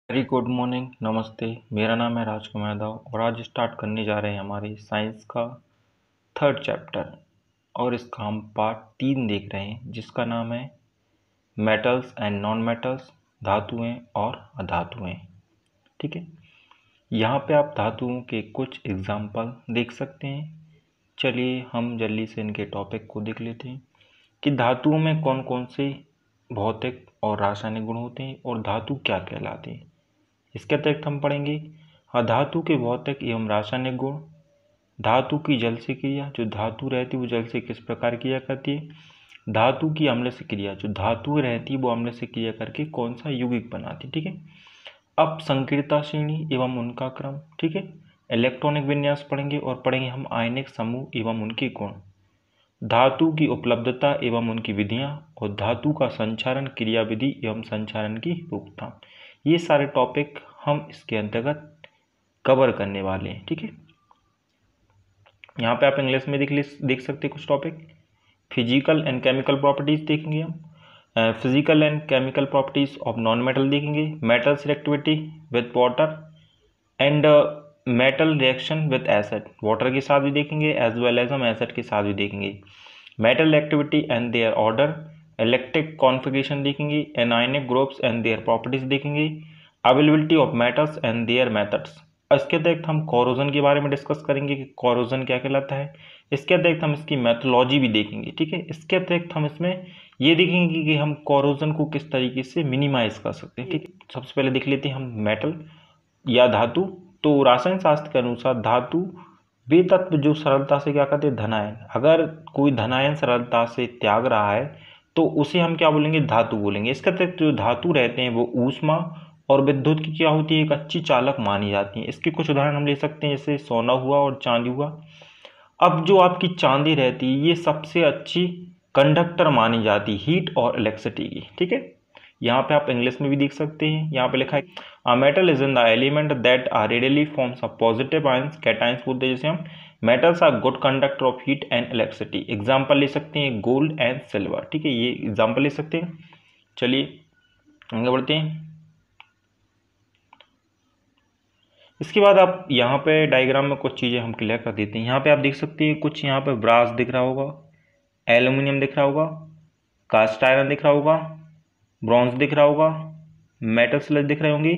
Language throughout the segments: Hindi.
वेरी गुड मॉर्निंग, नमस्ते। मेरा नाम है राजकुमार यादव और आज स्टार्ट करने जा रहे हैं हमारी साइंस का थर्ड चैप्टर। और इसका हम पार्ट 3 देख रहे हैं जिसका नाम है मेटल्स एंड नॉन मेटल्स, धातुएं और अधातुएं। ठीक है, यहाँ पे आप धातुओं के कुछ एग्जाम्पल देख सकते हैं। चलिए हम जल्दी से इनके टॉपिक को देख लेते हैं कि धातुओं में कौन कौन से भौतिक और रासायनिक गुण होते हैं और धातु क्या कहलाते हैं। इसके अतिरिक्त हम पढ़ेंगे अधातु के भौतिक एवं रासायनिक गुण, धातु की जल से क्रिया, जो धातु रहती है वो जल से किस प्रकार क्रिया करती है, धातु की अम्ल से क्रिया, जो धातु रहती है वो अम्ल से क्रिया करके कौन सा यौगिक बनाती है। ठीक है, अब संकीर्णता श्रेणी एवं उनका क्रम। ठीक है, इलेक्ट्रॉनिक विन्यास पढ़ेंगे और पढ़ेंगे हम आयनिक समूह एवं उनके गुण, धातु की उपलब्धता एवं उनकी विधियां और धातु का संचारण क्रिया विधि एवं संचारण की रोकथाम। ये सारे टॉपिक हम इसके अंतर्गत कवर करने वाले हैं। ठीक है, यहाँ पे आप इंग्लिश में देख सकते हैं कुछ topic. Physical and chemical properties देखेंगे हम, physical and chemical properties of non metal देखेंगे, metal reactivity with water and metal reaction with acid, water के साथ भी देखेंगे एज वेल एज हम एसिड के साथ भी देखेंगे, metal activity and their order, electric configuration देखेंगे, anionic groups and their properties देखेंगे, availability of metals and their methods. इसके अतिरिक्त हम कोरोजन के बारे में डिस्कस करेंगे कि कोरोजन क्या कहलाता है। इसके अतिरिक्त हम इसकी मेथोलॉजी भी देखेंगे। ठीक है, इसके अतिरिक्त हम इसमें ये देखेंगे कि हम कोरोजन को किस तरीके से मिनिमाइज कर सकते हैं। ठीक है, सबसे पहले देख लेते हैं हम मेटल या धातु। तो रासायन शास्त्र के अनुसार धातु वे तत्व जो सरलता से क्या करते हैं, धनायन, अगर कोई धनायन सरलता से त्याग रहा है तो उसे हम क्या बोलेंगे, धातु बोलेंगे। इसके अतिरिक्त जो धातु रहते हैं वो ऊष्मा और विद्युत की क्या होती है, एक अच्छी चालक मानी जाती है। इसके कुछ उदाहरण हम ले सकते हैं, जैसे सोना हुआ और चांदी हुआ। अब जो आपकी चांदी रहती है ये सबसे अच्छी कंडक्टर मानी जाती है हीट और इलेक्ट्रिसिटी की। ठीक है, यहाँ पे आप इंग्लिश में भी देख सकते हैं, यहाँ पे लिखा है a metal is in the element that are readily forms of positive ions, cations बोलते हैं जैसे हम। Metals are good conductor of heat and electricity. Example ले सकते हैं गोल्ड एंड सिल्वर। ठीक है, ये एग्जांपल ले सकते हैं। चलिए आगे बढ़ते हैं। इसके बाद आप यहाँ पे डायग्राम में कुछ चीज़ें हम क्लियर कर देते हैं। यहाँ पे आप देख सकते हैं कुछ, यहाँ पे ब्रास दिख रहा होगा, एल्यूमिनियम दिख रहा होगा, कास्ट आयरन दिख रहा होगा, ब्रॉन्ज दिख रहा होगा, मेटल स्लज दिख रहे होंगे,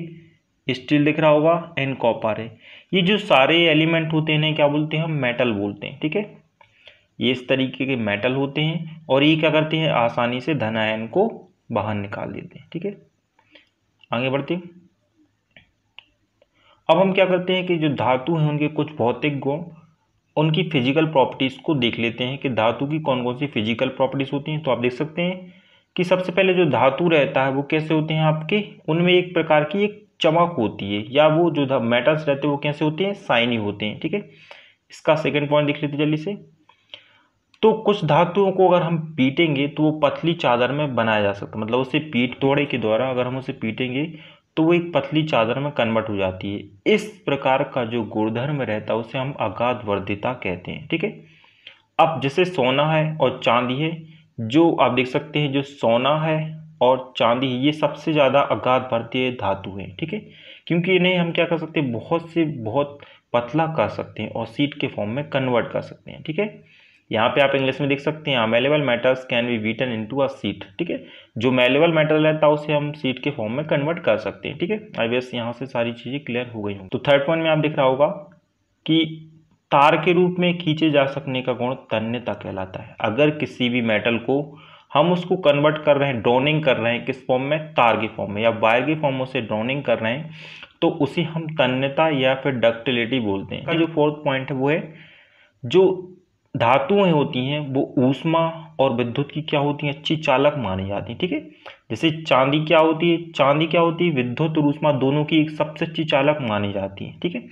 स्टील दिख रहा होगा एंड कॉपर है। ये जो सारे एलिमेंट होते हैं इन्हें क्या बोलते हैं, हम मेटल बोलते हैं। ठीक है, ये इस तरीके के मेटल होते हैं और ये क्या करते हैं, आसानी से धन आयन को बाहर निकाल देते हैं। ठीक है, आगे बढ़ते हैं। अब हम क्या करते हैं कि जो धातु हैं उनके कुछ भौतिक गुण, उनकी फिजिकल प्रॉपर्टीज को देख लेते हैं कि धातु की कौन कौन सी फिजिकल प्रॉपर्टीज होती हैं। तो आप देख सकते हैं कि सबसे पहले जो धातु रहता है वो कैसे होते हैं आपके, उनमें एक प्रकार की एक चमक होती है, या वो जो मेटल्स रहते हैं वो कैसे होते हैं, शाइनी होते हैं। ठीक है, इसका सेकंड पॉइंट देख लेते हैं जल्दी से। तो कुछ धातुओं को अगर हम पीटेंगे तो वो पतली चादर में बनाया जा सकता है, मतलब उसे पीट तोड़े के द्वारा अगर हम उसे पीटेंगे तो वो एक पतली चादर में कन्वर्ट हो जाती है। इस प्रकार का जो गुणधर्म रहता है उसे हम अगाध वर्धिता कहते हैं। ठीक है, अब जैसे सोना है और चांदी है, जो आप देख सकते हैं जो सोना है और चांदी है ये सबसे ज़्यादा अगाध वर्धीय धातु है। ठीक है, क्योंकि इन्हें हम क्या कर सकते हैं, बहुत से बहुत पतला कर सकते हैं और सीट के फॉर्म में कन्वर्ट कर सकते हैं। ठीक है, यहाँ पे आप इंग्लिश में देख सकते हैं malleable metals can be beaten into a seat. ठीक है, जो मेलेबल मेटल रहता है उसे हम सीट के फॉर्म में कन्वर्ट कर सकते हैं। ठीक है, आई गेस यहाँ से सारी चीज़ें क्लियर हो गई हों। तो थर्ड पॉइंट में आप दिख रहा होगा कि तार के रूप में खींचे जा सकने का गुण तन्यता कहलाता है। अगर किसी भी मेटल को हम उसको कन्वर्ट कर रहे हैं, ड्रॉनिंग कर रहे हैं किस फॉर्म में, तार के फॉर्म में या वायर के फॉर्म में उसे ड्रॉनिंग कर रहे हैं, तो उसे हम तन्यता या फिर डक्टिलिटी बोलते हैं। जो फोर्थ पॉइंट है वो है जो धातुएं होती हैं वो ऊष्मा और विद्युत की क्या होती हैं, अच्छी चालक मानी जाती हैं। ठीक है, जैसे चांदी क्या होती है, चांदी क्या होती है, विद्युत और ऊष्मा दोनों की एक सबसे अच्छी चालक मानी जाती है। ठीक है,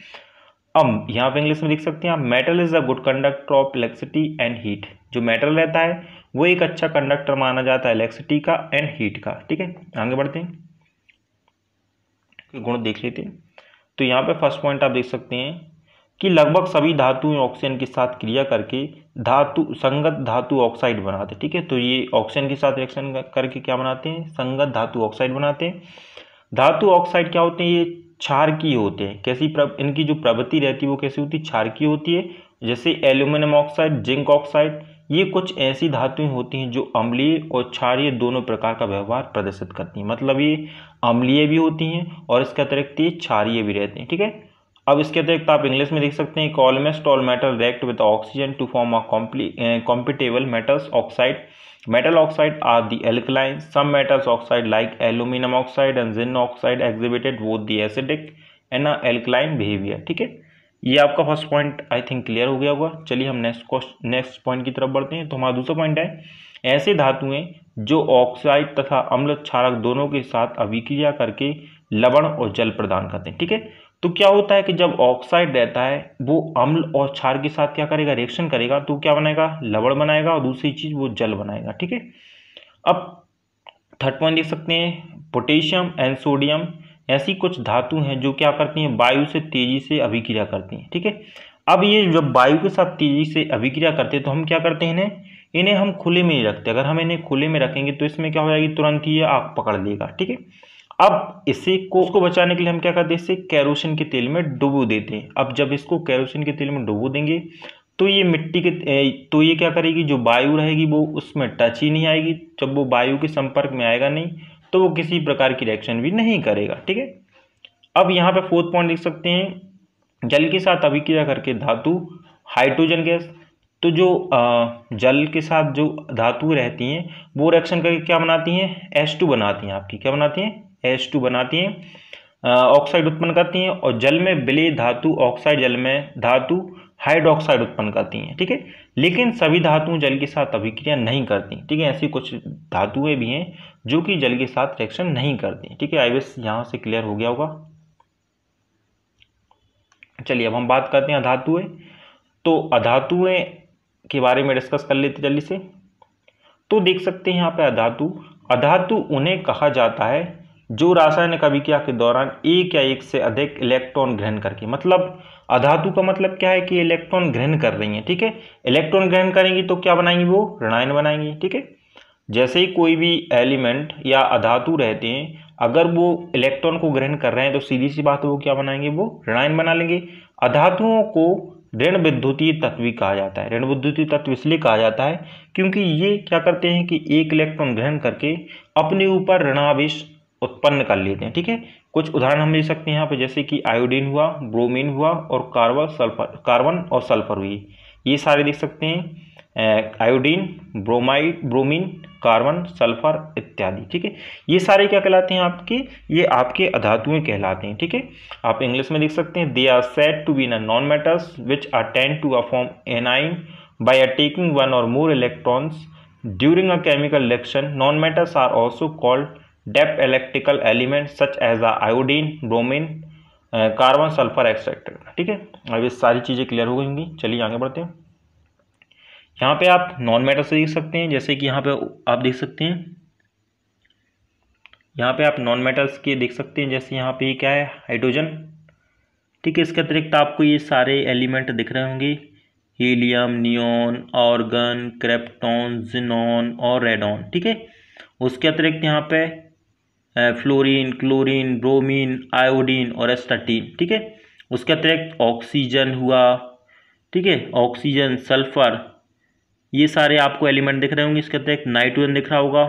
अब यहाँ पे इंग्लिश में देख सकते हैं आप, metal is a good conductor of electricity and heat. जो मेटल रहता है वो एक अच्छा कंडक्टर माना जाता है इलेक्ट्रिसिटी का एंड हीट का। ठीक है, आगे बढ़ते हैं, गुण देख लेते हैं। तो यहाँ पे फर्स्ट पॉइंट आप देख सकते हैं कि लगभग सभी धातुएं ऑक्सीजन के साथ क्रिया करके धातु संगत धातु ऑक्साइड बनाते हैं। ठीक है, तो ये ऑक्सीजन के साथ रिएक्शन करके क्या बनाते हैं, संगत धातु ऑक्साइड बनाते हैं। धातु ऑक्साइड क्या होते हैं, ये क्षारकीय होते हैं। कैसी इनकी जो प्रवृत्ति रहती है वो कैसी होती है, क्षारकीय होती है। जैसे एल्यूमिनियम ऑक्साइड, जिंक ऑक्साइड, ये कुछ ऐसी धातुएं होती हैं जो अम्लीय और क्षारीय दोनों प्रकार का व्यवहार प्रदर्शित करती हैं। मतलब ये अम्लीय भी होती हैं और इसके अतिरिक्त ये क्षारीय भी रहते हैं। ठीक है, अब इसके अतिरिक्त आप इंग्लिश में देख सकते हैं, almost all metal react with oxygen to form a compatible metals oxide. Metal oxide are the alkaline. Some metals oxide like aluminum oxide and zinc oxide exhibited both the acidic and alkaline behavior. ठीक है, ये आपका first point I think clear हो गया होगा। चलिए हम नेक्स्ट पॉइंट की तरफ बढ़ते हैं। तो हमारा दूसरा पॉइंट है, ऐसे धातुएं जो ऑक्साइड तथा अम्ल क्षारक दोनों के साथ अभिक्रिया करके लवण और जल प्रदान करते हैं। ठीक है, तो क्या होता है कि जब ऑक्साइड रहता है वो अम्ल और क्षार के साथ क्या करेगा, रिएक्शन करेगा, तो क्या बनाएगा, लवण बनाएगा, और दूसरी चीज वो जल बनाएगा। ठीक है, अब थर्ड पॉइंट देख सकते हैं, पोटेशियम एंड सोडियम ऐसी कुछ धातु हैं जो क्या करती हैं, वायु से तेजी से अभिक्रिया करती हैं। ठीक है, अब ये जब वायु के साथ तेजी से अभिक्रिया करते हैं तो हम क्या करते हैं, इन्हें हम खुले में नहीं रखते। अगर हम इन्हें खुले में रखेंगे तो इसमें क्या हो जाएगी, तुरंत ही ये आग पकड़ लेगा। ठीक है, अब उसको बचाने के लिए हम क्या करते हैं, इसे केरोसिन के तेल में डुबो देते हैं। अब जब इसको केरोसिन के तेल में डुबो देंगे तो ये तो ये क्या करेगी, जो वायु रहेगी वो उसमें टच ही नहीं आएगी। जब वो वायु के संपर्क में आएगा नहीं तो वो किसी प्रकार की रिएक्शन भी नहीं करेगा। ठीक है, अब यहाँ पे फोर्थ पॉइंट देख सकते हैं, जल के साथ अभिक्रिया करके धातु हाइड्रोजन गैस, तो जो जल के साथ जो धातु रहती हैं वो रिएक्शन करके क्या बनाती हैं, H2 बनाती हैं। आपकी क्या बनाती हैं, H2 बनाती हैं, ऑक्साइड उत्पन्न करती हैं, और जल में विलय धातु ऑक्साइड जल में धातु हाइड्रोक्साइड उत्पन्न करती हैं। ठीक है, लेकिन सभी धातुएं जल के साथ अभिक्रिया नहीं करती। ठीक है, ऐसी कुछ धातुएं भी हैं जो कि जल के साथ रिएक्शन नहीं करती। ठीक है, आई विश यहाँ से क्लियर हो गया होगा। चलिए अब हम बात करते हैं अधातुएं। तो अधातुएं के बारे में डिस्कस कर लेते जल्दी से। तो देख सकते हैं यहाँ पे अधातु उन्हें कहा जाता है जो रासायनिक अभिक्रिया के दौरान एक या एक से अधिक इलेक्ट्रॉन ग्रहण करके, मतलब अधातु का मतलब क्या है कि इलेक्ट्रॉन ग्रहण कर रही है। ठीक है, इलेक्ट्रॉन ग्रहण करेंगी तो क्या बनाएंगी, वो ऋणायन बनाएंगी। ठीक है, जैसे ही कोई भी एलिमेंट या अधातु रहते हैं, अगर वो इलेक्ट्रॉन को ग्रहण कर रहे हैं तो सीधी सी बात है वो क्या बनाएंगे, वो ऋणायन बना लेंगे। अधातुओं को ऋण विद्युतीय तत्व भी कहा जाता है। ऋण विद्युतीय तत्व इसलिए कहा जाता है क्योंकि ये क्या करते हैं कि एक इलेक्ट्रॉन ग्रहण करके अपने ऊपर ऋणावेश उत्पन्न कर लेते हैं। ठीक है, कुछ उदाहरण हम ले सकते हैं यहाँ पे, जैसे कि आयोडीन हुआ, ब्रोमीन हुआ, और कार्बन और सल्फर हुई। ये सारे देख सकते हैं, आयोडीन, ब्रोमीन, कार्बन, सल्फर इत्यादि। ठीक है, ये सारे क्या कहलाते हैं आपके, ये आपके अधातुएं कहलाते हैं। ठीक है, आप इंग्लिश में देख सकते हैं, they are said to be in non metals which are tend to form anion by taking one or more electrons during a chemical reaction. Non metals are also called depth electrical element such as iodine, bromine, carbon, sulphur etcetera. ठीक है, अब ये सारी चीज़ें क्लियर हो गई होंगी। चलिए आगे बढ़ते हैं। यहाँ पे आप नॉन मेटल्स देख सकते हैं, जैसे कि यहाँ पे आप देख सकते हैं, यहाँ पे आप नॉन मेटल्स के देख सकते हैं, जैसे यहाँ पे क्या है, हाइड्रोजन। ठीक है, इसके अतिरिक्त आपको ये सारे एलिमेंट दिख रहे होंगे, helium, neon, organ, krypton, xenon और रेडॉन। ठीक है, उसके अतिरिक्त यहाँ पे फ्लोरीन, क्लोरीन, ब्रोमीन, आयोडीन और एस्टाटीन। ठीक है, उसके अतिरिक्त ऑक्सीजन हुआ। ठीक है, ऑक्सीजन, सल्फर, ये सारे आपको एलिमेंट दिख रहे होंगे। इसके अतिरिक्त नाइट्रोजन दिख रहा होगा,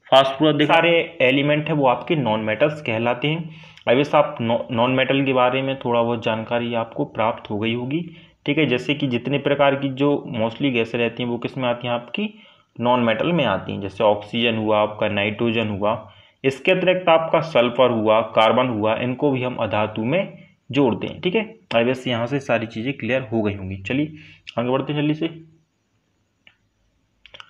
फास्फोरस दिख, सारे एलिमेंट है वो आपके नॉन मेटल्स कहलाते हैं। आई विश आप नॉन मेटल के बारे में थोड़ा बहुत जानकारी आपको प्राप्त हो गई होगी। ठीक है, जैसे कि जितने प्रकार की जो मोस्टली गैसें रहती हैं वो किस में आती हैं, आपकी नॉन मेटल में आती हैं। जैसे ऑक्सीजन हुआ, आपका नाइट्रोजन हुआ, इसके अतिरिक्त आपका सल्फर हुआ, कार्बन हुआ, इनको भी हम अधातु में जोड़ते हैं। ठीक है, आई विश यहाँ से सारी चीज़ें क्लियर हो गई होंगी। चलिए आगे बढ़ते हैं जल्दी से।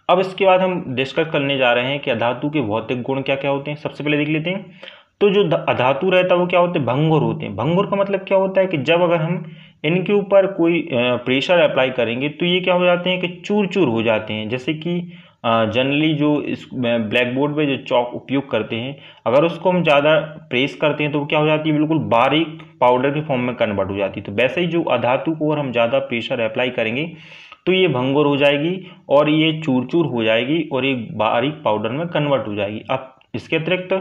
अब इसके बाद हम डिस्कस करने जा रहे हैं कि अधातु के भौतिक गुण क्या क्या होते हैं। सबसे पहले देख लेते हैं, तो जो अधातु रहता है वो क्या होते हैं, भंगुर होते हैं। भंगुर का मतलब क्या होता है कि जब अगर हम इनके ऊपर कोई प्रेशर अप्लाई करेंगे तो ये क्या हो जाते हैं कि चूर चूर हो जाते हैं। जैसे कि जनरली जो इस ब्लैक बोर्ड पे जो चौक उपयोग करते हैं, अगर उसको हम ज़्यादा प्रेस करते हैं तो क्या हो जाती है, बिल्कुल बारीक पाउडर के फॉर्म में कन्वर्ट हो जाती है। तो वैसे ही जो अधातु को अगर हम ज़्यादा प्रेशर अप्लाई करेंगे तो ये भंगुर हो जाएगी और ये चूर चूर हो जाएगी और एक बारीक पाउडर में कन्वर्ट हो जाएगी। अब इसके अतिरिक्त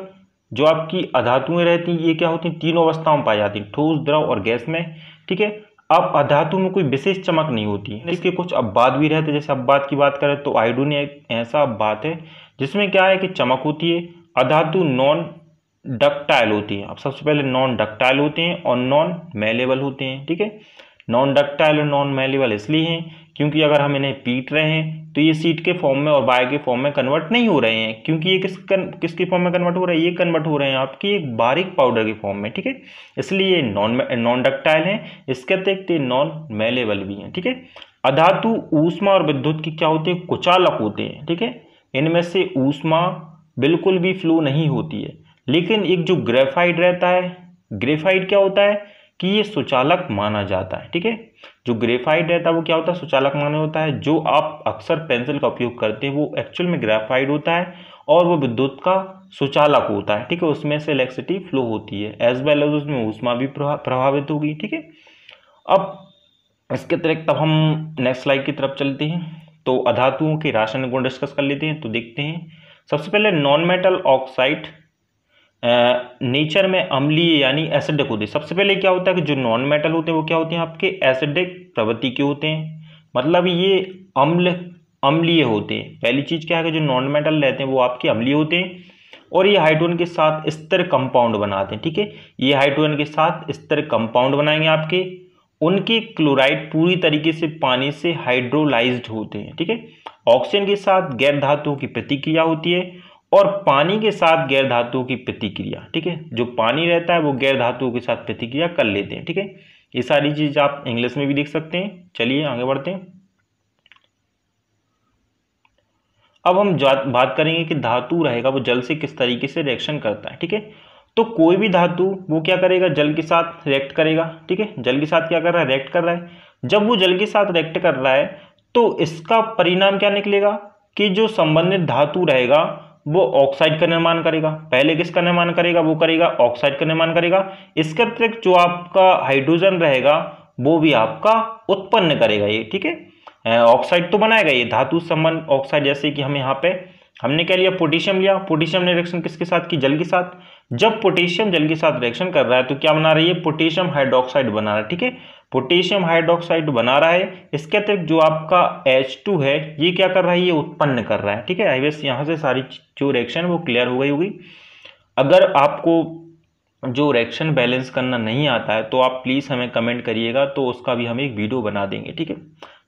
जो आपकी अधातुएं रहती हैं ये क्या होती हैं, तीनों अवस्थाओं में पाई जाती हैं, ठोस, द्रव और गैस में। ठीक है, अब अधातु में कोई विशेष चमक नहीं होती है, इसके कुछ अपवाद भी रहते हैं। जैसे अपवाद की बात करें तो आयोडीन एक ऐसा अपवाद है जिसमें क्या है कि चमक होती है। अधातु नॉन डक्टाइल होती है। अब सबसे पहले नॉन डक्टाइल होते हैं और नॉन मेलेबल होते हैं। ठीक है, नॉन डक्टाइल और नॉन मेलेबल इसलिए हैं क्योंकि अगर हम इन्हें पीट रहे हैं तो ये सीट के फॉर्म में और बाय के फॉर्म में कन्वर्ट नहीं हो रहे हैं, क्योंकि ये किसके फॉर्म में कन्वर्ट हो रहे हैं, ये कन्वर्ट हो रहे हैं आपकी एक बारीक पाउडर के फॉर्म में। ठीक है, इसलिए ये नॉन डक्टाइल है, इसके अतिरिक्त ये नॉन मेलेबल भी हैं। ठीक है, अधातु ऊष्मा और विद्युत की क्या होते हैं, कुचालक होते हैं। ठीक है, इनमें से ऊष्मा बिल्कुल भी फ्लो नहीं होती है, लेकिन एक जो ग्रेफाइट रहता है, ग्रेफाइट क्या होता है कि ये सुचालक माना जाता है। ठीक है, जो ग्रेफाइट रहता है वो क्या होता है, सुचालक माना होता है। जो आप अक्सर पेंसिल का उपयोग करते हैं वो एक्चुअल में ग्रेफाइट होता है और वो विद्युत का सुचालक होता है। ठीक है, उसमें से इलेक्ट्रिसिटी फ्लो होती है, एज वेल एज उसमें ऊष्मा भी प्रभावित होगी। ठीक है, अब इसके अतिरिक्त अब हम नेक्स्ट स्लाइड की तरफ चलते हैं तो अधातुओं के रासायनिक गुण डिस्कस कर लेते हैं। तो देखते हैं सबसे पहले नॉन मेटल ऑक्साइड नेचर में अम्लीय यानी एसिडिक होते हैं। सबसे पहले क्या होता है कि जो नॉन मेटल होते हैं वो क्या होते हैं, आपके एसिडिक प्रवृत्ति के होते हैं, मतलब ये अम्लीय होते हैं। पहली चीज क्या है कि जो नॉन मेटल रहते हैं वो आपके अम्लीय होते हैं और ये हाइड्रोजन के साथ स्थिर कंपाउंड बनाते हैं। ठीक है, ये हाइड्रोजन के साथ स्थिर कंपाउंड बनाएंगे आपके। उनके क्लोराइड पूरी तरीके से पानी से हाइड्रोलाइज्ड होते हैं। ठीक है, ऑक्सीजन के साथ गैर धातुओं की प्रतिक्रिया होती है और पानी के साथ गैर धातुओं की प्रतिक्रिया। ठीक है, जो पानी रहता है वो गैर धातुओं के साथ प्रतिक्रिया कर लेते हैं। ठीक है, ये सारी चीज आप इंग्लिश में भी देख सकते हैं। चलिए आगे बढ़ते हैं। अब हम बात करेंगे कि धातु रहेगा वो जल से किस तरीके से रिएक्शन करता है। ठीक है, तो कोई भी धातु वो क्या करेगा, जल के साथ रिएक्ट करेगा। ठीक है, जल के साथ क्या कर रहा है, रिएक्ट कर रहा है। जब वो जल के साथ रिएक्ट कर रहा है तो इसका परिणाम क्या निकलेगा कि जो संबंधित धातु रहेगा वो ऑक्साइड का निर्माण करेगा। पहले किसका निर्माण करेगा, वो करेगा ऑक्साइड का निर्माण करेगा। इसके अतिरिक्त जो आपका हाइड्रोजन रहेगा वो भी आपका उत्पन्न करेगा ये। ठीक है, ऑक्साइड तो बनाएगा ये, धातु संबंध ऑक्साइड। जैसे कि हम यहाँ पे हमने क्या लिया, पोटेशियम लिया। पोटेशियम ने रिएक्शन किसके साथ की, जल के साथ। जब पोटेशियम जल के साथ रिएक्शन कर रहा है तो क्या बना रही है, पोटेशियम हाइड्रोक्साइड बना रहा है। ठीक है, पोटेशियम हाइड्रोक्साइड बना रहा है। इसके अतिरिक्त जो आपका H2 है ये क्या कर रहा है, ये उत्पन्न कर रहा है। ठीक है, आई गेस यहाँ से सारी जो रिएक्शन वो क्लियर हो गई होगी। अगर आपको जो रिएक्शन बैलेंस करना नहीं आता है तो आप प्लीज हमें कमेंट करिएगा, तो उसका भी हम एक वीडियो बना देंगे। ठीक है,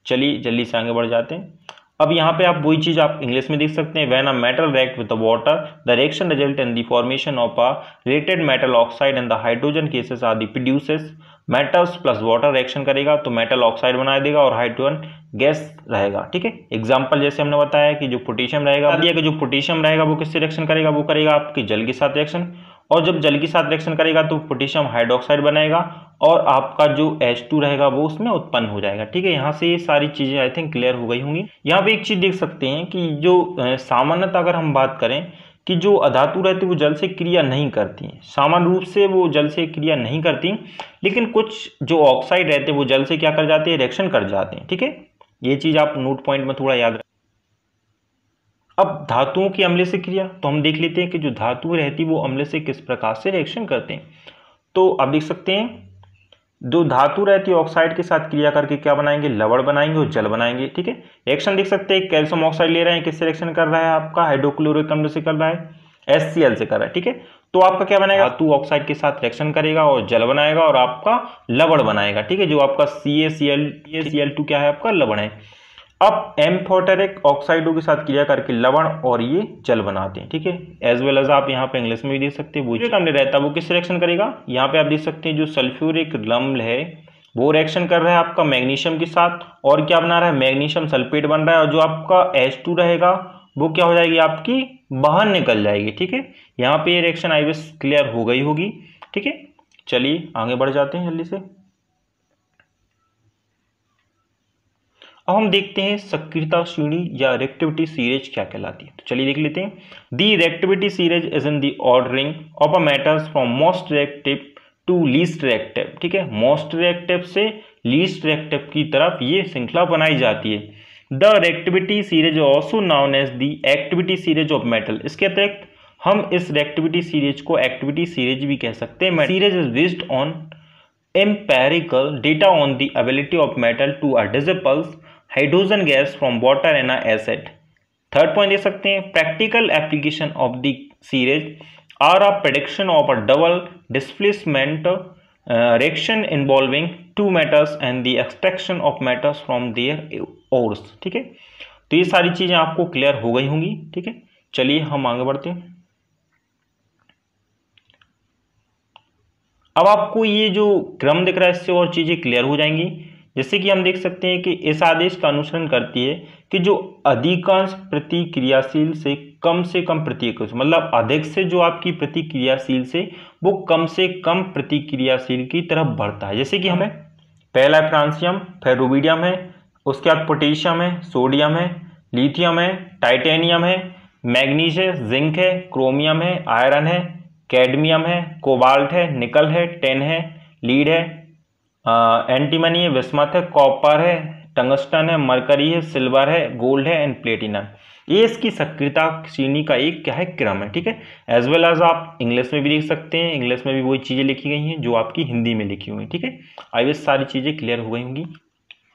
चलिए जल्दी से आगे बढ़ जाते हैं। अब यहाँ पे आप वही चीज आप इंग्लिश में देख सकते हैं। When a metal react with the water the reaction result in the formation of a related metal oxide and the hydrogen gases are the produces metals plus water reaction करेगा तो मेटल ऑक्साइड बना देगा और हाइड्रोजन गैस रहेगा। ठीक है, एग्जांपल जैसे हमने बताया कि जो पोटेशियम रहेगा, दिया कि जो पोटेशियम रहेगा वो किससे रिएक्शन करेगा, वो करेगा आपके जल के साथ रिएक्शन, और जब जल के साथ रिएक्शन करेगा तो पोटेशियम हाइड्रोक्साइड बनेगा और आपका जो H2 रहेगा वो उसमें उत्पन्न हो जाएगा। ठीक है, यहाँ से ये सारी चीजें आई थिंक क्लियर हो गई होंगी। यहाँ पे एक चीज देख सकते हैं कि जो सामान्यतः अगर हम बात करें कि जो अधातु रहती है वो जल से क्रिया नहीं करती हैं, सामान्य रूप से वो जल से क्रिया नहीं करती, लेकिन कुछ जो ऑक्साइड रहते हैं वो जल से क्या कर जाते हैं, रिएक्शन कर जाते हैं। ठीक है, ये चीज आप नोट पॉइंट में थोड़ा याद रखें। अब धातुओं की अम्ल से क्रिया तो हम देख लेते हैं कि जो धातु रहती है वो अम्ल से किस प्रकार से रिएक्शन करते हैं। तो आप देख सकते हैं जो धातु रहती है ऑक्साइड के साथ क्रिया करके क्या बनाएंगे, लवण बनाएंगे और जल बनाएंगे। ठीक है, रिएक्शन देख सकते हैं, कैल्शियम ऑक्साइड ले रहे हैं, किससे रिएक्शन कर रहा है, आपका हाइड्रोक्लोरिक अम्ल से कर रहा है, HCl से कर रहा है। ठीक है, तो आपका क्या बनेगा, धातु ऑक्साइड के साथ रिएक्शन करेगा और जल बनाएगा और आपका लवण बनाएगा। ठीक है, जो आपका CaCl2 क्या है, आपका लवण है। अब एम्फोटेरिक ऑक्साइडों के साथ क्रिया करके लवण और ये जल बनाते हैं। ठीक है, एज वेल एज आप यहाँ पे इंग्लिश में भी देख सकते हैं। वो जो अम्ल रहता है वो किस रिएक्शन करेगा, यहाँ पे आप देख सकते हैं जो सल्फ्यूरिक अम्ल है वो रिएक्शन कर रहा है आपका मैग्नीशियम के साथ और क्या बना रहा है, मैग्नीशियम सल्फेट बन रहा है और जो आपका H2 रहेगा वो क्या हो जाएगी, आपकी बाहर निकल जाएगी। ठीक है, यहाँ पे ये रिएक्शन आई विश क्लियर हो गई होगी। ठीक है, चलिए आगे बढ़ जाते हैं जल्दी से। अब हम देखते हैं सक्रियता श्रेणी या रिएक्टिविटी सीरीज क्या कहलाती है। तो चलिए देख लेते हैं। The reactivity series is in the ordering of a matters from most reactive to least reactive. ठीक है, मोस्ट रिएक्टिव से लीस्ट रिएक्टिव की तरफ ये श्रृंखला बनाई जाती है। The reactivity series also known as the activity series of metal. इसके अतिरिक्त हम इस एक्टिविटी सीरीज को एक्टिविटी सीरीज भी कह सकते हैं। Series is based on empirical data on the ability of metal to disperse hydrogen gas from water and acid. Third point दे सकते हैं, practical application of the series are a prediction of a double displacement reaction involving two metals and the extraction of metals from their ores. ठीक है, तो ये सारी चीजें आपको क्लियर हो गई होंगी। ठीक है, चलिए हम आगे बढ़ते हैं। अब आपको ये जो क्रम दिख रहा है इससे और चीजें क्लियर हो जाएंगी। जैसे कि हम देख सकते हैं कि इस आदेश का अनुसरण करती है कि जो अधिकांश प्रतिक्रियाशील से कम प्रतिक्रियाशील, मतलब अधिक से जो आपकी प्रतिक्रियाशील से वो कम से कम प्रतिक्रियाशील की तरफ बढ़ता है। जैसे कि हमें पहला फ्रांसियम, फिर रुबिडियम है, उसके बाद पोटेशियम है, सोडियम है, लिथियम है, टाइटेनियम है, मैग्नीज है, जिंक है, क्रोमियम है, आयरन है, कैडमियम है, कोबाल्ट है, निकल है, टेन है, लीड है, एंटीमनी है, विस्मत है, कॉपर है, टंगस्टन है, मरकरी है, सिल्वर है, गोल्ड है एंड प्लेटिनम। ये इसकी सक्रियता श्रेणी का एक क्या है क्रम है। ठीक है, एज वेल एज आप इंग्लिश में भी देख सकते हैं, इंग्लिश में भी वही चीजें लिखी गई हैं जो आपकी हिंदी में लिखी हुई है। ठीक है, आई विश सारी चीजें क्लियर हो गई होंगी।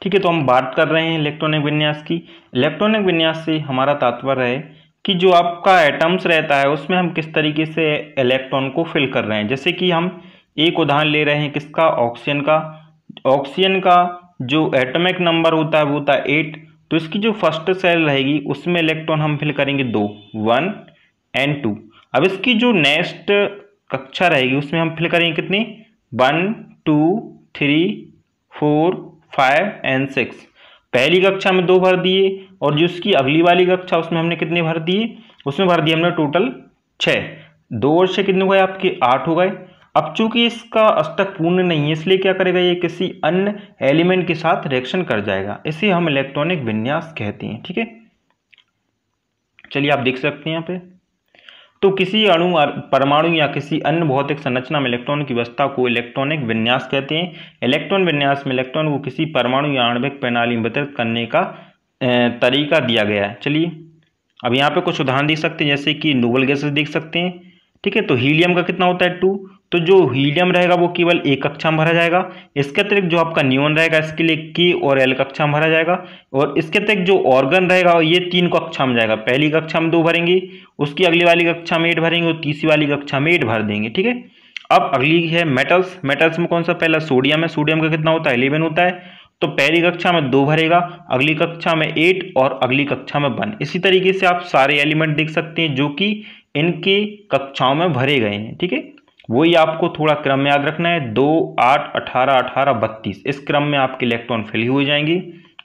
ठीक है, तो हम बात कर रहे हैं इलेक्ट्रॉनिक विन्यास की। इलेक्ट्रॉनिक विन्यास से हमारा तात्पर्य है कि जो आपका एटम्स रहता है उसमें हम किस तरीके से इलेक्ट्रॉन को फिल कर रहे हैं। जैसे कि हम एक उदाहरण ले रहे हैं किसका, ऑक्सीजन का। ऑक्सीजन का जो एटॉमिक नंबर होता है वो होता है 8, तो इसकी जो फर्स्ट सेल रहेगी उसमें इलेक्ट्रॉन हम फिल करेंगे 2, 1 एंड 2। अब इसकी जो नेक्स्ट कक्षा रहेगी उसमें हम फिल करेंगे कितनी, 1 2 3 4 5 एंड 6। पहली कक्षा में 2 भर दिए और जो उसकी अगली वाली कक्षा उसमें हमने कितने भर दिए, उसमें भर दिए हमने टोटल 6। 2 और 6 कितने हो गए आपके, 8 हो गए। अब चूंकि इसका अष्टक पूर्ण नहीं है इसलिए क्या करेगा, ये किसी अन्य एलिमेंट के साथ रिएक्शन कर जाएगा। इसे हम इलेक्ट्रॉनिक विन्यास कहते हैं। ठीक है, चलिए आप देख सकते हैं यहाँ पे, तो किसी अणु, परमाणु या किसी अन्य भौतिक संरचना में इलेक्ट्रॉन की व्यवस्था को इलेक्ट्रॉनिक विन्यास कहते हैं। इलेक्ट्रॉन विन्यास में इलेक्ट्रॉन को किसी परमाणु या आणविक प्रणाली में वितरित करने का तरीका दिया गया है। चलिए अब यहाँ पे कुछ उदाहरण देख सकते हैं, जैसे कि नोबल गैसेस देख सकते हैं। ठीक है, तो हीलियम का कितना होता है 2, तो जो हीलियम रहेगा वो केवल एक कक्षा में भरा जाएगा। इसके अतिरिक्त जो आपका नियोन रहेगा इसके लिए के और एल कक्षा में भरा जाएगा। और इसके अतिरिक्त जो ऑर्गन रहेगा ये 3 कक्षा में जाएगा। पहली कक्षा में 2 भरेंगे, उसकी अगली वाली कक्षा में 8 भरेंगे और तीसरी वाली कक्षा में 8 भर देंगे। ठीक है, अब अगली है मेटल्स। मेटल्स में कौन सा, पहला सोडियम है। सोडियम का कितना होता है 11 होता है, तो पहली कक्षा में 2 भरेगा, अगली कक्षा में 8 और अगली कक्षा में 1। इसी तरीके से आप सारे एलिमेंट देख सकते हैं जो कि इनके कक्षाओं में भरे गए हैं। ठीक है, वही आपको थोड़ा क्रम में याद रखना है, 2 8 18 18 32, इस क्रम में आपके इलेक्ट्रॉन फिल हो जाएंगे।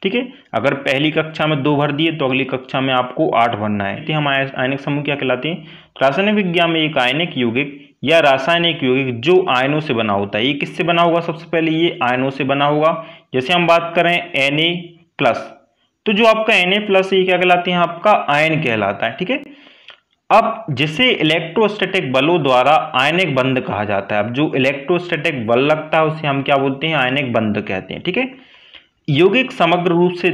ठीक है, अगर पहली कक्षा में 2 भर दिए तो अगली कक्षा में आपको 8 भरना है। तो हम आयनिक समूह क्या कहलाते हैं, रासायनिक विज्ञान में एक आयनिक यौगिक या रासायनिक यौगिक जो आयनों से बना होता है। ये किससे बना होगा, सबसे पहले ये आयनों से बना होगा। जैसे हम बात करें Na+, तो जो आपका Na+ ये क्या कहलाते हैं, आपका आयन कहलाता है। ठीक है, अब जिसे इलेक्ट्रोस्टैटिक बलों द्वारा आयनिक बंध कहा जाता है। अब जो इलेक्ट्रोस्टैटिक बल लगता है उसे हम क्या बोलते हैं, आयनिक बंध कहते हैं। ठीक है, यौगिक समग्र रूप से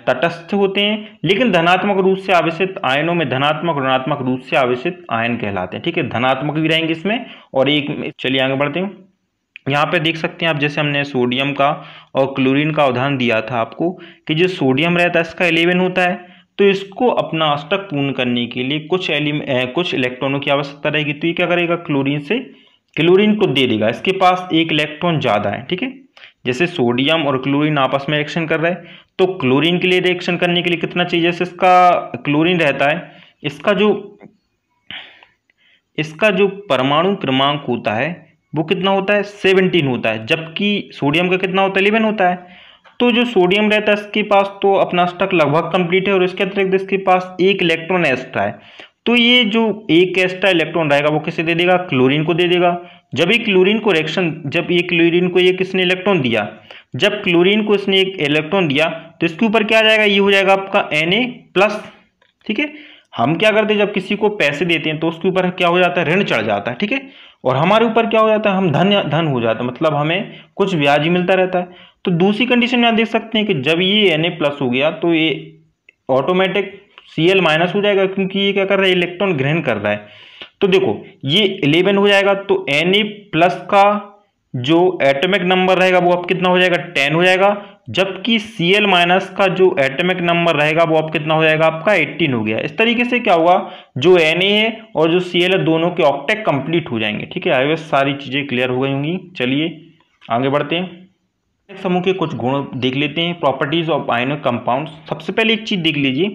तटस्थ होते हैं, लेकिन धनात्मक रूप से आवेशित आयनों में धनात्मक ऋणात्मक रूप से आवेशित आयन कहलाते हैं। ठीक है, धनात्मक भी रहेंगे इसमें और एक में। चलिए आगे बढ़ते हैं। यहाँ पे देख सकते हैं आप, जैसे हमने सोडियम का और क्लोरीन का उदाहरण दिया था आपको कि जो सोडियम रहता है इसका 11 होता है, तो इसको अपना अष्टक पूर्ण करने के लिए कुछ इलेक्ट्रॉनों की आवश्यकता रहेगी। तो ये क्या करेगा, क्लोरीन को दे देगा, इसके पास एक इलेक्ट्रॉन ज्यादा है। ठीक है, जैसे सोडियम और क्लोरीन आपस में रिएक्शन कर रहे हैं, तो क्लोरीन के लिए रिएक्शन करने के लिए कितना चाहिए, जैसे इसका क्लोरीन रहता है, इसका जो परमाणु क्रमांक होता है वो कितना होता है, 17 होता है, जबकि सोडियम का कितना होता है, 11 होता है। तो जो सोडियम रहता है इसके पास तो अपना अष्टक लगभग कंप्लीट है और इसके अतिरिक्त इसके पास एक इलेक्ट्रॉन एक्स्ट्रा है। तो ये जो एक एक्स्ट्रा इलेक्ट्रॉन रहेगा वो किसे दे देगा, क्लोरीन को दे देगा। जब ये क्लोरीन को ये किसने इलेक्ट्रॉन दिया, जब क्लोरीन को इसने एक इलेक्ट्रॉन दिया तो इसके ऊपर क्या आ जाएगा, ये हो जाएगा आपका Na+। ठीक है, हम क्या करते हैं, जब किसी को पैसे देते हैं तो उसके ऊपर क्या हो जाता है, ऋण चढ़ जाता है। ठीक है, और हमारे ऊपर क्या हो जाता है, हम धन हो जाता है, मतलब हमें कुछ ब्याज ही मिलता रहता है। तो दूसरी कंडीशन में आप देख सकते हैं कि जब ये Na+ हो गया तो ये ऑटोमेटिक Cl माइनस हो जाएगा, क्योंकि ये क्या कर रहा है, इलेक्ट्रॉन ग्रहण कर रहा है। तो देखो ये 11 हो जाएगा, तो Na प्लस का जो एटॉमिक नंबर रहेगा वो अब कितना हो जाएगा, 10 हो जाएगा, जबकि Cl माइनस का जो एटॉमिक नंबर रहेगा वो अब कितना हो जाएगा, आपका 18 हो गया। इस तरीके से क्या होगा, जो Na है और जो Cl है दोनों के ऑक्टेट कंप्लीट हो जाएंगे। ठीक है, आई होप सारी चीजें क्लियर हो गई होंगी। चलिए आगे बढ़ते हैं। समूह के कुछ गुण देख लेते हैं, प्रॉपर्टीज ऑफ आयनिक कंपाउंड्स। सबसे पहले एक चीज देख लीजिए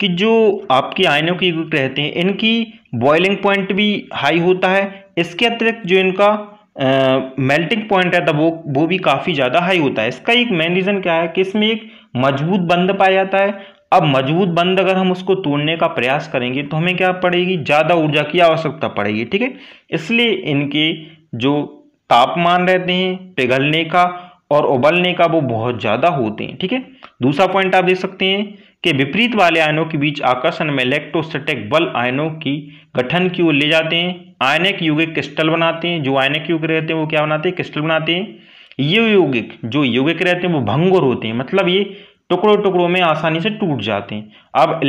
कि जो आपके आयनों के युग्म रहते हैं इनकी बॉइलिंग पॉइंट भी हाई होता है। इसके अतिरिक्त जो इनका मेल्टिंग पॉइंट रहता है वो भी काफ़ी ज़्यादा हाई होता है। इसका एक मेन रीज़न क्या है कि इसमें एक मजबूत बंध पाया जाता है। अब मजबूत बंध अगर हम उसको तोड़ने का प्रयास करेंगे तो हमें क्या पड़ेगी, ज़्यादा ऊर्जा की आवश्यकता पड़ेगी। ठीक है, इसलिए इनके जो तापमान रहते हैं पिघलने का और उबलने का वो बहुत ज़्यादा होते हैं। ठीक है, दूसरा पॉइंट आप देख सकते हैं कि विपरीत वाले आयनों के बीच आकर्षण में इलेक्ट्रोस्टैटिक बल आयनों की गठन की ओर ले जाते हैं। आयनिक यौगिक क्रिस्टल बनाते हैं। जो आयनिक यौगिक रहते हैं वो क्या बनाते हैं, क्रिस्टल बनाते हैं। ये यौगिक जो यौगिक रहते हैं वो भंगुर होते हैं, मतलब ये टुकड़ों टुकड़ों में आसानी से टूट जाते हैं। अब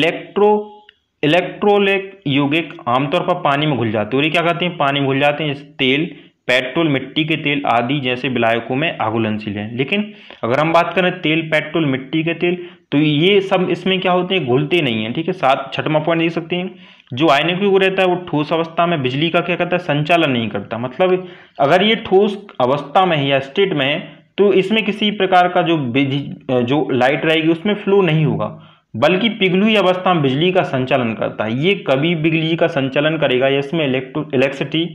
इलेक्ट्रोलिक यौगिक आमतौर पर पानी में घुल जाते हैं, और ये क्या करते हैं, पानी में घुल जाते हैं। जैसे तेल, पेट्रोल, मिट्टी के तेल आदि जैसे विलायकों में अघुलनशील हैं। लेकिन अगर हम बात करें तेल, पेट्रोल, मिट्टी के तेल, तो ये सब इसमें क्या होते हैं, घुलते नहीं हैं। ठीक है, साथ छठवां पॉइंट देख सकते हैं, जो आयनिक युग्म रहता है वो ठोस अवस्था में बिजली का क्या करता है, संचालन नहीं करता। मतलब अगर ये ठोस अवस्था में है या स्टेट में है तो इसमें किसी प्रकार का जो लाइट रहेगी उसमें फ्लो नहीं होगा, बल्कि पिघली हुई अवस्था में बिजली का संचालन करता है। ये कभी बिजली का संचालन करेगा या इसमें इलेक्ट्रिसिटी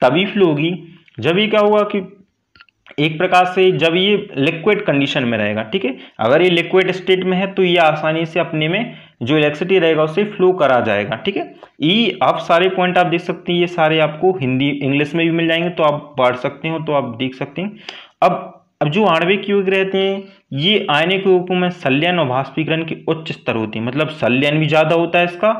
तभी फ्लो होगी जब ये क्या होगा कि एक प्रकार से जब ये लिक्विड कंडीशन में रहेगा। ठीक है, अगर ये लिक्विड स्टेट में है तो ये आसानी से अपने में जो इलेक्ट्रिसिटी रहेगा उससे फ्लो करा जाएगा। ठीक है, ये आप सारे पॉइंट आप देख सकते हैं, ये सारे आपको हिंदी इंग्लिश में भी मिल जाएंगे, तो आप पढ़ सकते हो, तो आप देख सकते हैं। अब जो आणविक यौगिक रहते हैं ये आयनिक यौगिकों में संलयन और वाष्पीकरण के उच्च स्तर होते हैं, मतलब संलयन भी ज्यादा होता है इसका।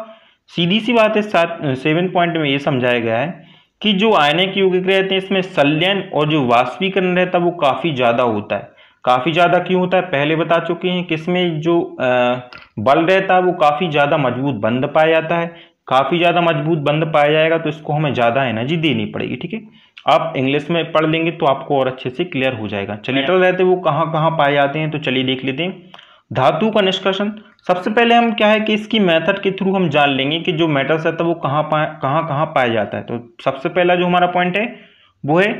सीधी सी बात है, 7 पॉइंट में ये समझाया गया है कि जो आयनिक यौगिक रहते हैं इसमें संलयन और जो वाष्पीकरण रहता है वो काफी ज्यादा होता है। काफी ज्यादा क्यों होता है, पहले बता चुके हैं कि इसमें जो बल रहता है वो काफी ज्यादा मजबूत बंध पाया जाता है। काफी ज्यादा मजबूत बंध पाया जाएगा तो इसको हमें ज्यादा एनर्जी देनी पड़ेगी। ठीक है, आप इंग्लिश में पढ़ लेंगे तो आपको और अच्छे से क्लियर हो जाएगा। चलिए, मेटल रहते हैं वो कहाँ कहाँ पाए जाते हैं, तो चलिए देख लेते हैं। धातु का निष्कर्षण, सबसे पहले हम क्या है कि इसकी मेथड के थ्रू हम जान लेंगे कि जो मेटल्स रहता है वो कहाँ कहाँ पाया जाता है। तो सबसे पहला जो हमारा पॉइंट है वो है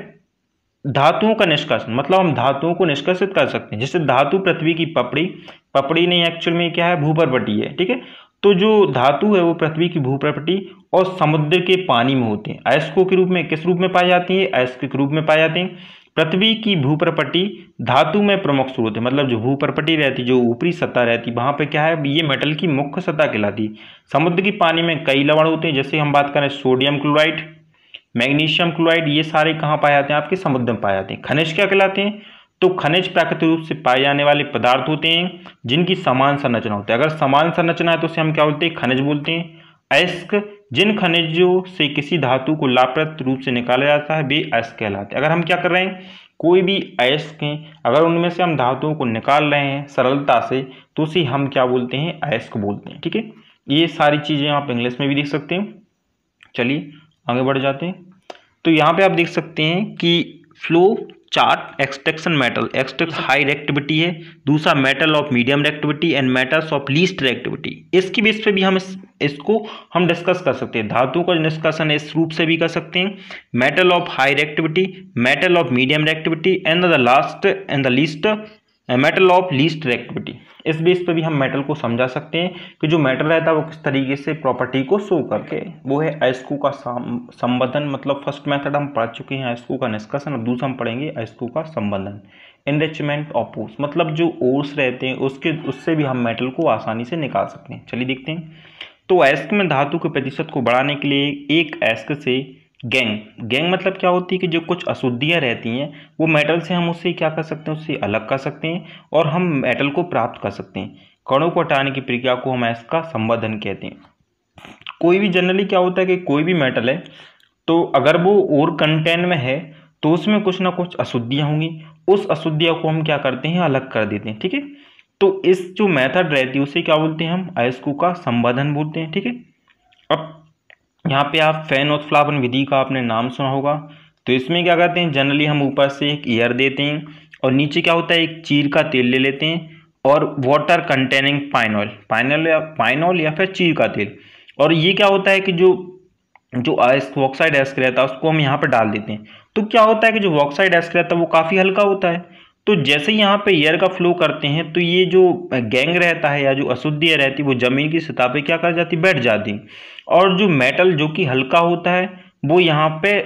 धातुओं का निष्कर्षण, मतलब हम धातुओं को निष्कर्षित कर सकते हैं। जैसे धातु पृथ्वी की पपड़ी नहीं, एक्चुअल में क्या है, भूपर्पटी है। ठीक है, तो जो धातु है वो पृथ्वी की भूपर्पटी और समुद्र के पानी में होते हैं। अयस्कों के रूप में किस रूप में पाई जाती है, अयस्क के रूप में पाए जाते हैं। पृथ्वी की भूपर्पटी धातु में प्रमुख स्रोत है, मतलब जो भूपर्पटी रहती, जो ऊपरी सतह रहती, वहां पे क्या है, ये मेटल की मुख्य सतह कहलाती। समुद्र के पानी में कई लवण होते हैं, जैसे हम बात करें सोडियम क्लोराइड, मैग्नीशियम क्लोराइड, ये सारे कहाँ पाए जाते हैं, आपके समुद्र में पाए जाते हैं। खनिज क्या कहलाते हैं, तो खनिज प्राकृतिक रूप से पाए जाने वाले पदार्थ होते हैं जिनकी समान संरचना होती है। अगर समान संरचना है तो उसे हम क्या बोलते हैं, खनिज बोलते हैं। अयस्क, जिन खनिजों से किसी धातु को लाभप्रद रूप से निकाला जाता है वे अयस्क कहलाते हैं। अगर हम क्या कर रहे हैं, कोई भी अयस्क हैं, अगर उनमें से हम धातुओं को निकाल रहे हैं सरलता से तो उसे हम क्या बोलते हैं, अयस्क बोलते हैं। ठीक है, ये सारी चीजें आप इंग्लिश में भी देख सकते हैं। चलिए आगे बढ़ जाते हैं। तो यहाँ पे आप देख सकते हैं कि flow chart extraction metal, extraction high reactivity है, दूसरा metal of medium reactivity and metals of least reactivity. इसकी बेस पे भी हम इसको हम डिस्कस कर सकते हैं। धातु का डिस्कशन इस रूप से भी कर सकते हैं, metal of high reactivity, metal of medium reactivity and the last and the least metal of least reactivity. इस बेस पे भी हम मेटल को समझा सकते हैं कि जो मेटल रहता है वो किस तरीके से प्रॉपर्टी को शो करके, वो है अयस्कों का संबंधन। मतलब फर्स्ट मेथड हम पढ़ चुके हैं अयस्कों का निष्कर्षण, और दूसरा हम पढ़ेंगे अयस्कों का संबंधन। एनरिचमेंट ऑफ ओर्स, मतलब जो ओर्स रहते हैं उससे भी हम मेटल को आसानी से निकाल सकते हैं। चलिए देखते हैं। तो अयस्क में धातु के प्रतिशत को बढ़ाने के लिए एक अयस्क से गैंग मतलब क्या होती है कि जो कुछ अशुद्धियाँ रहती हैं वो मेटल से हम उससे क्या कर सकते हैं, उससे अलग कर सकते हैं और हम मेटल को प्राप्त कर सकते हैं। कणों को हटाने की प्रक्रिया को हम अयस्क का संवर्धन कहते हैं। कोई भी जनरली क्या होता है कि कोई भी मेटल है तो अगर वो और कंटेंट में है तो उसमें कुछ ना कुछ अशुद्धियाँ होंगी, उस अशुद्धियों को हम क्या करते हैं, अलग कर देते हैं। ठीक है, तो इस जो मेथड रहती है उसे क्या बोलते हैं, हम अयस्कों का संवर्धन बोलते हैं। ठीक है, अब यहाँ पे आप फैन उत्प्लावन विधि का आपने नाम सुना होगा। तो इसमें क्या करते हैं, जनरली हम ऊपर से एक एयर देते हैं और नीचे क्या होता है, एक चीर का तेल ले लेते हैं और वाटर कंटेनिंग पाइनॉल या फिर चीर का तेल। और ये क्या होता है कि जो ऑक्साइड एस्क रहता है उसको हम यहाँ पर डाल देते हैं। तो क्या होता है कि जो ऑक्साइड एस्क रहता है वो काफ़ी हल्का होता है। तो जैसे ही यहाँ पे एयर का फ्लो करते हैं तो ये जो गैंग रहता है या जो अशुद्धियाँ रहती है वो जमीन की सतह पे क्या कर जाती, बैठ जाती। और जो मेटल जो कि हल्का होता है वो यहाँ पे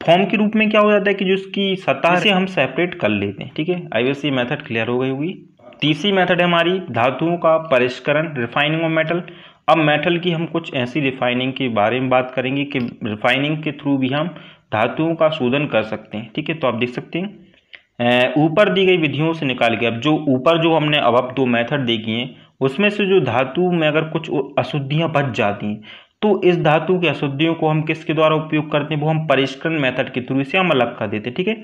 फॉर्म के रूप में क्या हो जाता है कि जो उसकी सतह से हम सेपरेट कर लेते हैं। ठीक है, आई विश ये मेथड क्लियर हो गई होगी। तीसरी मेथड है हमारी धातुओं का परिष्करण, रिफाइनिंग ऑफ मेटल। अब मेटल की हम कुछ ऐसी रिफाइनिंग के बारे में बात करेंगे कि रिफाइनिंग के थ्रू भी हम धातुओं का शोधन कर सकते हैं। ठीक है, तो आप देख सकते हैं ऊपर दी गई विधियों से निकाल के, अब जो ऊपर जो हमने अब दो मेथड देखी हैं उसमें से जो धातु में अगर कुछ अशुद्धियां बच जाती हैं तो इस धातु की अशुद्धियों को हम किसके द्वारा उपयोग करते हैं, वो हम परिष्करण मेथड के थ्रू इसे हम अलग कर देते हैं। ठीक है,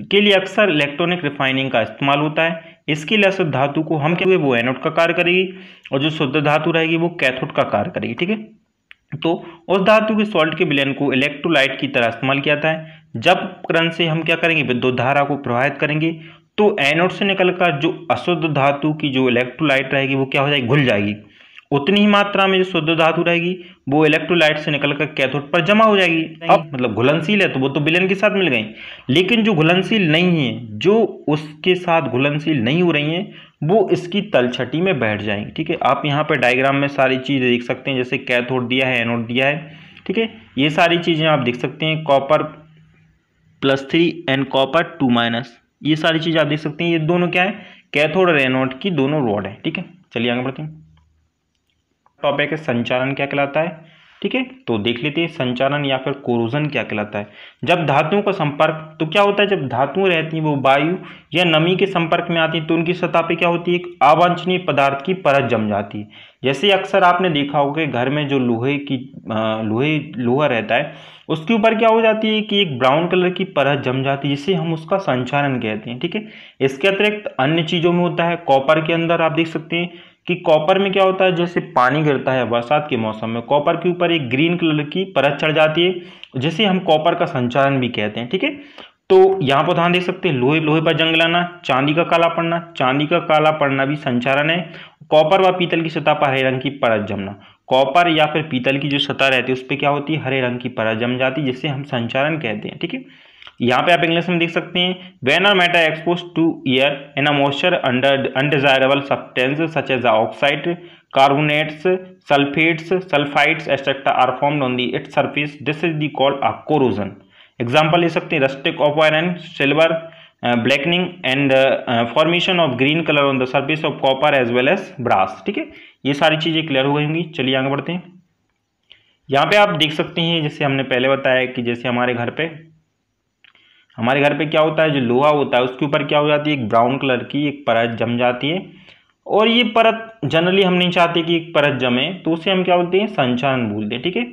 के लिए अक्सर इलेक्ट्रॉनिक रिफाइनिंग का इस्तेमाल होता है। इसके लिए अशुद्ध धातु को हम क्या, वो एनोड का कार्य करेगी और जो शुद्ध धातु रहेगी वो कैथोड का कार्य करेगी। ठीक है, तो उस धातु के सॉल्ट के विलयन को इलेक्ट्रोलाइट की तरह इस्तेमाल किया जाता है। जब करंट से हम क्या करेंगे, विद्युत धारा को प्रवाहित करेंगे तो एनोड से निकलकर जो अशुद्ध धातु की जो इलेक्ट्रोलाइट रहेगी वो क्या हो जाएगी, घुल जाएगी। उतनी ही मात्रा में जो शुद्ध धातु रहेगी वो इलेक्ट्रोलाइट से निकलकर कैथोड पर जमा हो जाएगी। अब मतलब घुलनशील है तो वो तो विलयन के साथ मिल गई, लेकिन जो घुलनशील नहीं है, जो उसके साथ घुलनशील नहीं हो रही हैं वो इसकी तलछटी में बैठ जाएंगे। ठीक है, आप यहाँ पे डायग्राम में सारी चीज़ें देख सकते हैं, जैसे कैथोड दिया है, एनोड दिया है। ठीक है, ये सारी चीज़ें आप देख सकते हैं, कॉपर +3 एंड कॉपर 2-, ये सारी चीज़ आप देख सकते हैं। ये दोनों क्या है, कैथोड और एनोड की दोनों रॉड है। ठीक है, चलिए आगे बढ़ते हैं। टॉपिक है संचारण क्या कहलाता है। ठीक है, तो देख लेते हैं संचारण या फिर कोरोजन क्या कहलाता है। जब धातुओं का संपर्क, तो क्या होता है, जब धातुएं रहती हैं वो वायु या नमी के संपर्क में आती हैं तो उनकी सतह पे क्या होती है, एक अवांछनीय पदार्थ की परत जम जाती है। जैसे अक्सर आपने देखा होगा कि घर में जो लोहा रहता है उसके ऊपर क्या हो जाती है कि एक ब्राउन कलर की परत जम जाती है, जिसे हम उसका संचारण कहते हैं। ठीक है, इसके अतिरिक्त अन्य चीजों में होता है, कॉपर के अंदर आप देख सकते हैं कि कॉपर में क्या होता है, जैसे पानी गिरता है बरसात के मौसम में, कॉपर के ऊपर एक ग्रीन कलर की परत चढ़ जाती है जिसे हम कॉपर का संचारण भी कहते हैं। ठीक है, तो यहाँ पर ध्यान दे सकते हैं, लोहे पर जंग लाना, चांदी का काला पड़ना भी संचारण है। कॉपर व पीतल की सतह पर हरे रंग की परत जमना, कॉपर या फिर पीतल की जो सतह रहती है उस पर क्या होती है, हरे रंग की परत जम जाती है, जिसे हम संचारण कहते हैं। ठीक है, यहाँ पे आप इंग्लिश में देख सकते हैं, when are matter expose to air in a moisture under undesirable substances such as oxide, carbonates, sulphates, sulphides etcetera are formed on the its surface, this is the called a corrosion. Example ले सकते हैं, rustic copper and silver, blackening and formation of green colour on the surface of copper as well as brass. ठीक है, ये सारी चीजें क्लियर हो गई होंगी। चलिए आगे बढ़ते हैं। यहाँ पे आप देख सकते हैं, जैसे हमने पहले बताया कि जैसे हमारे घर पे क्या होता है, जो लोहा होता है उसके ऊपर क्या हो जाती है, एक ब्राउन कलर की एक परत जम जाती है। और ये परत जनरली हम नहीं चाहते कि एक परत जमे, तो उसे हम क्या बोलते हैं, संचारण बोलते हैं। ठीक है,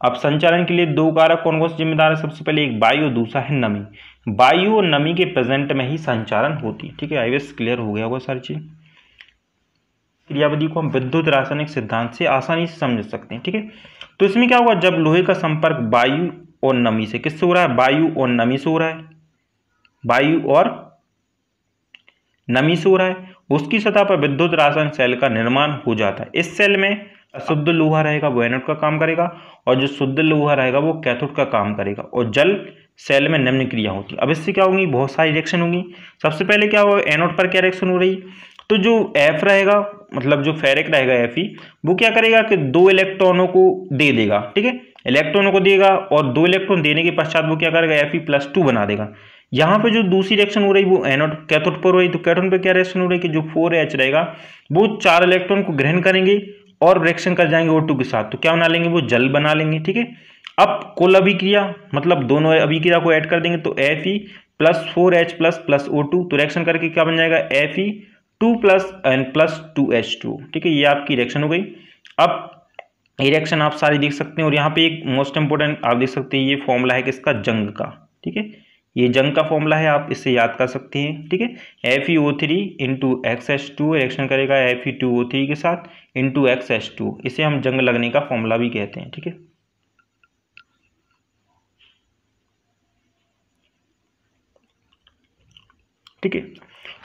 अब संचारण के लिए दो कारक कौन कौन से जिम्मेदार है, सबसे पहले एक वायु और दूसरा है नमी। वायु और नमी के प्रेजेंट में ही संचारण होती है। ठीक है, आई विश क्लियर हो गया होगा सारी चीज। क्रियाविधि को हम विद्युत रासायनिक सिद्धांत से आसानी से समझ सकते हैं। ठीक है, तो इसमें क्या होगा, जब लोहे का संपर्क वायु और नमी से किससे हो रहा है, वायु और नमी से हो रहा है, वायु और नमी से हो रहा है, उसकी सतह पर विद्युत रासायनिक सेल का निर्माण हो जाता है। इस सेल में अशुद्ध लोहा रहेगा वो एनोड का काम करेगा और जो शुद्ध लोहा रहेगा वो कैथोड का काम करेगा, और जल सेल में निम्न क्रिया होती है। अब इससे क्या होगी, बहुत सारी रिएक्शन होंगी। सबसे पहले क्या होगा, एनोड पर क्या रिएक्शन हो रही, तो जो एफ रहेगा, मतलब जो फेरिक रहेगा एफ ई, वो क्या करेगा कि 2 इलेक्ट्रॉनों को दे देगा। ठीक है, इलेक्ट्रॉनों को देगा और 2 इलेक्ट्रॉन देने के पश्चात वो क्या करेगा, Fe+2 बना देगा। यहाँ पे जो दूसरी रिएक्शन हो रही वो एनोड कैथोड पर हो रही, तो कैथोड पे क्या रिएक्शन हो रही कि जो 4H रहेगा वो 4 इलेक्ट्रॉन को ग्रहण करेंगे और रिएक्शन कर जाएंगे O2 के साथ, तो क्या बना लेंगे, वो जल बना लेंगे। ठीक है, अब कुल अभिक्रिया, मतलब दोनों अभिक्रिया को ऐड कर देंगे तो Fe+4H++O2, तो रिएक्शन करके क्या बन जाएगा, Fe2+N+2H2। ठीक है, ये आपकी रिएक्शन हो गई। अब ये रिएक्शन आप सारी देख सकते हैं, और यहाँ पे एक मोस्ट इंपोर्टेंट आप देख सकते हैं, ये फॉर्मूला है किसका, जंग का। ठीक है, ये जंग का फॉर्मूला है, आप इसे याद कर सकते हैं। ठीक है, FeO3 इंटू XH2 रिएक्शन करेगा Fe2O3 के साथ इंटू XH2, इसे हम जंग लगने का फॉर्मूला भी कहते हैं। ठीक है, ठीक है।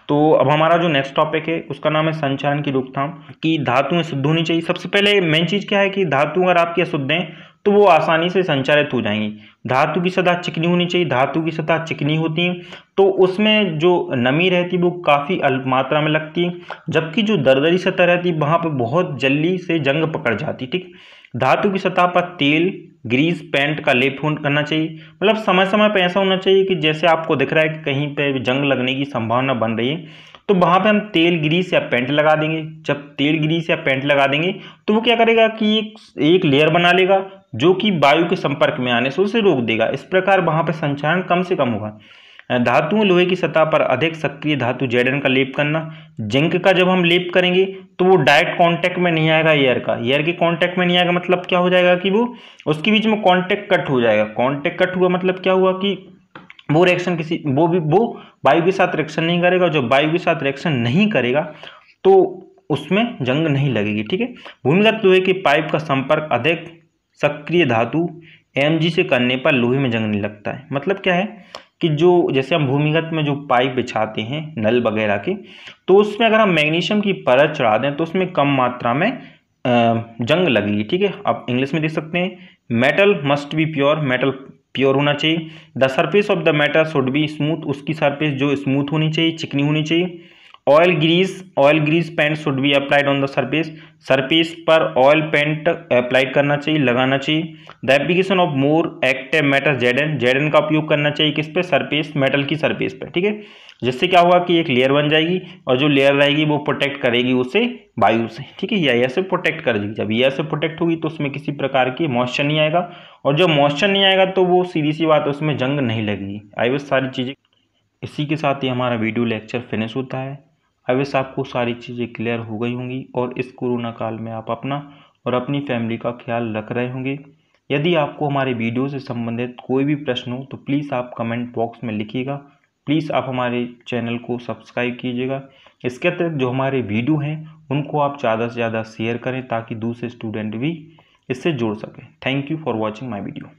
तो अब हमारा जो नेक्स्ट टॉपिक है उसका नाम है संचारण की रोकथाम। कि धातुएं शुद्ध होनी चाहिए। सबसे पहले मेन चीज क्या है कि धातु अगर आपकी अशुद्ध हैं तो वो आसानी से संचारित हो जाएंगी। धातु की सतह चिकनी होनी चाहिए। धातु की सतह चिकनी होती है तो उसमें जो नमी रहती है वो काफ़ी अल्प मात्रा में लगती है, जबकि जो दरदरी सतह रहती है वहाँ पर बहुत जल्दी से जंग पकड़ जाती। ठीक, धातु की सतह पर तेल, ग्रीस, पेंट का लेप करना चाहिए। मतलब समय समय पर ऐसा होना चाहिए कि जैसे आपको दिख रहा है कि कहीं पे जंग लगने की संभावना बन रही है तो वहाँ पे हम तेल, ग्रीस या पेंट लगा देंगे। जब तेल, ग्रीस या पेंट लगा देंगे तो वो क्या करेगा कि एक लेयर बना लेगा जो कि वायु के संपर्क में आने से उसे रोक देगा। इस प्रकार वहाँ पे संचारण कम से कम होगा। धातुओं, लोहे की सतह पर अधिक सक्रिय धातु Zn का लेप करना। जिंक का जब हम लेप करेंगे तो वो डायरेक्ट कांटेक्ट में नहीं आएगा एयर का। एयर के कांटेक्ट में नहीं आएगा मतलब क्या हो जाएगा कि वो उसके बीच में कांटेक्ट कट हो जाएगा। कांटेक्ट कट हुआ मतलब क्या हुआ कि वो रिएक्शन वो वायु के साथ रिएक्शन नहीं करेगा। जब वायु के साथ रिएक्शन नहीं करेगा तो उसमें जंग नहीं लगेगी। ठीक है, भूमिगत लोहे के पाइप का संपर्क अधिक सक्रिय धातु Mg से करने पर लोहे में जंग नहीं लगता है। मतलब क्या है कि जो जैसे हम भूमिगत में जो पाइप बिछाते हैं नल वगैरह के, तो उसमें अगर हम मैग्नीशियम की परत चढ़ा दें तो उसमें कम मात्रा में जंग लगेगी। ठीक है, आप इंग्लिश में देख सकते हैं, metal must be pure, metal pure होना चाहिए। The surface of the metal should be smooth, उसकी सरफेस जो स्मूथ होनी चाहिए, चिकनी होनी चाहिए। Oil grease paint should be applied on the surface पर ऑयल पेंट अप्लाइड करना चाहिए, लगाना चाहिए। The application of more active metal Zn का उपयोग करना चाहिए किस पे, सरफेस, मेटल की सरफेस पे। ठीक है, जिससे क्या होगा कि एक लेयर बन जाएगी और जो लेयर रहेगी वो प्रोटेक्ट करेगी उसे वायु से। ठीक है, या एयर से प्रोटेक्ट करेगी। जब एयर से प्रोटेक्ट होगी तो उसमें किसी प्रकार की मॉइस्चर नहीं आएगा, और जब मॉइस्चर नहीं आएगा तो वो सीधी सी बात है उसमें जंग नहीं लगेगी। आई विश सारी चीज़ें, इसी के साथ ही हमारा वीडियो लेक्चर फिनिश होता है। आई विश आपको सारी चीज़ें क्लियर हो गई होंगी और इस कोरोना काल में आप अपना और अपनी फैमिली का ख्याल रख रहे होंगे। यदि आपको हमारे वीडियो से संबंधित कोई भी प्रश्न हो तो प्लीज़ आप कमेंट बॉक्स में लिखिएगा। प्लीज़ आप हमारे चैनल को सब्सक्राइब कीजिएगा। इसके अतिरिक्त जो हमारे वीडियो हैं उनको आप ज़्यादा से ज़्यादा शेयर करें ताकि दूसरे स्टूडेंट भी इससे जुड़ सकें। Thank you for watching my video.